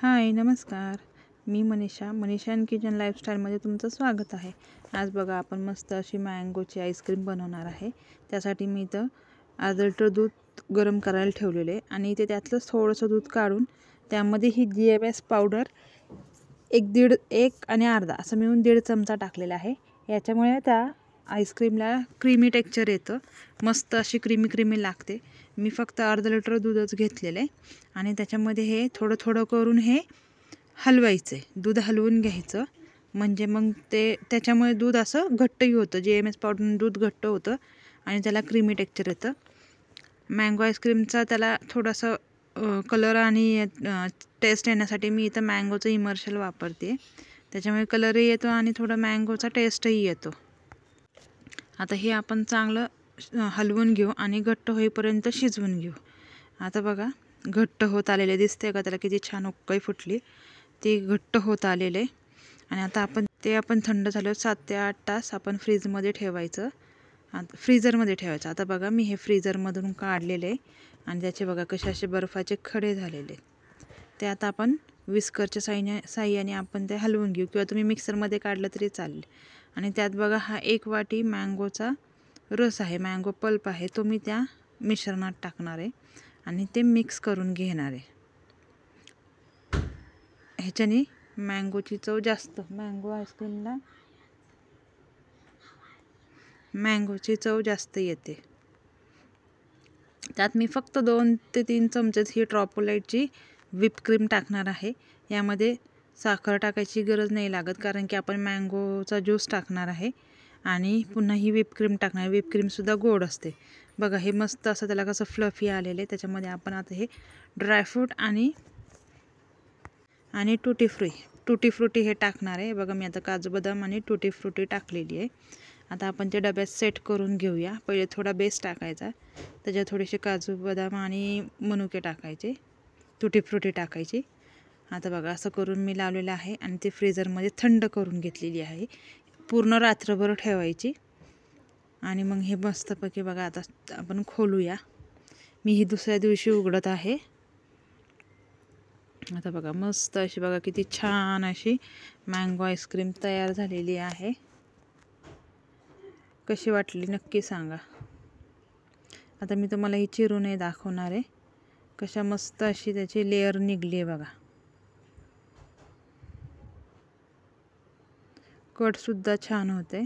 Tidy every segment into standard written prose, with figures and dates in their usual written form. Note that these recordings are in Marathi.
हाय नमस्कार. मी मनीषा अँड किचन लाईफस्टाईलमध्ये तुमचं स्वागत आहे. आज बघा आपण मस्त अशी मँगोची आईस्क्रीम बनवणार आहे. त्यासाठी मी इथं अर्धा लिटर दूध गरम करायला ठेवलेले आहे आणि इथे त्यातलं थोडंसं दूध काढून त्यामध्ये ही GMS पावडर एक आणि अर्धा असं मिळून 1.5 चमचा टाकलेला आहे. याच्यामुळे त्या आईस्क्रीमला क्रीमी टेक्स्चर येतं, मस्त अशी क्रीमी लागते. मी फक्त अर्धा लिटर दूधच घेतलेलं आहे आणि त्याच्यामध्ये हे थोडं थोडं करून हे हलवायचं आहे. दूध हलवून घ्यायचं म्हणजे मग ते त्याच्यामुळे दूध असं घट्टही होतं. GMS पावडरनं दूध घट्ट होतं आणि त्याला क्रीमी टेक्स्चर येतं. मँगो आईस्क्रीमचा त्याला थोडासा कलर आणि टेस्ट येण्यासाठी मी इथं मँगोचं इमर्शल वापरते. त्याच्यामुळे कलरही येतो आणि थोडा मँगोचा टेस्टही येतो. आता हे आपण चांगलं हलवून घेऊ आणि घट्ट होईपर्यंत शिजवून घेऊ. आता बघा घट्ट होत आलेले दिसते का, त्याला किती छान उकळी फुटली. ते घट्ट होत आलेले आणि आता आपण थंड झालं 7 ते 8 तास आपण फ्रीजमध्ये ठेवायचं. फ्रीझरमध्ये ठेवायचं. आता बघा मी हे फ्रीझरमधून काढलेले आणि त्याचे बघा कसे असे बर्फाचे खडे झालेले. ते आता आपण विस्करच्या साह्याने आपण ते हलवून घेऊ किंवा तुम्ही मिक्सरमध्ये काढलं तरी चालेल. आणि त्यात बघा हा 1 वाटी मँगोचा रस आहे, मँगो पल्प आहे, तो मी त्या मिश्रणात टाकणार आहे आणि ते मिक्स करून घेणार आहे. ह्याच्याने मँगोची चव जास्त, मँगो आईस्क्रीमला मँगोची चव जास्त येते. त्यात मी फक्त 2 ते 3 चमचेच ही ट्रॉपोलाइटची व्हिपक्रीम टाकणार आहे. यामध्ये साखर टाकायची गरज नाही लागत, कारण की आपण मँगोचा ज्यूस टाकणार आहे आणि पुन्हा ही व्हिपक्रीम टाकणार. व्हिपक्रीमसुद्धा गोड असते. बघा हे मस्त असं त्याला कसं फ्लफी आलेलं आहे. त्याच्यामध्ये आपण आता हे ड्रायफ्रूट आणि टुटी फ्रुटी हे टाकणार आहे. बघा मी आता काजू बदाम आणि टुटी फ्रुटी टाकलेली आहे. आता आपण ते डब्यात सेट करून घेऊया. पहिले थोडा बेस टाकायचा, त्याच्यात थोडेसे काजू बदाम आणि मनुके टाकायचे, टुटी फ्रुटी टाकायची. आता बघा असं करून मी लावलेलं आहे आणि ते फ्रीझरमध्ये थंड करून घेतलेली आहे. पूर्ण रात्रभर ठेवायची आणि मग हे मस्तपैकी बघा आता आपण खोलूया. मी ही दुसऱ्या दिवशी उघडत आहे. आता बघा मस्त अशी बघा किती छान अशी मँगो आईस्क्रीम तयार झालेली आहे. कशी वाटली नक्की सांगा. आता मी तुम्हाला ही चिरूनही दाखवणार आहे. कशा मस्त अशी त्याची लेअर निघली आहे बघा. कटसुद्धा छान होते.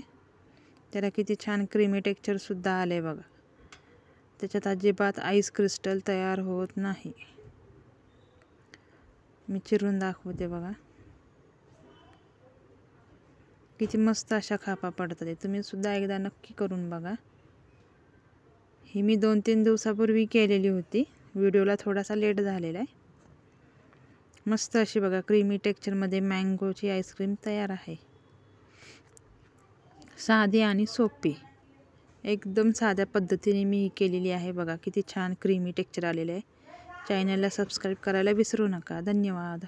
त्याला किती छान क्रीमी टेक्स्चरसुद्धा आले बघा. त्याच्यात अजिबात आईस क्रिस्टल तयार होत नाही. मी चिरून दाखवते बघा. किती मस्त अशा खापा पडतात. तुम्ही सुद्धा एकदा नक्की करून बघा. ही मी 2-3 दिवसापूर्वी केलेली होती. व्हिडिओला थोडासा लेट झालेला आहे. मस्त अशी बघा क्रीमी टेक्स्चरमध्ये मँगोची आईस्क्रीम तयार आहे. साधी आणि सोपी, एकदम साध्या पद्धतीने मी ही केलेली आहे. बघा किती छान क्रीमी टेक्स्चर आलेलं आहे. चॅनलला सबस्क्राईब करायला विसरू नका. धन्यवाद.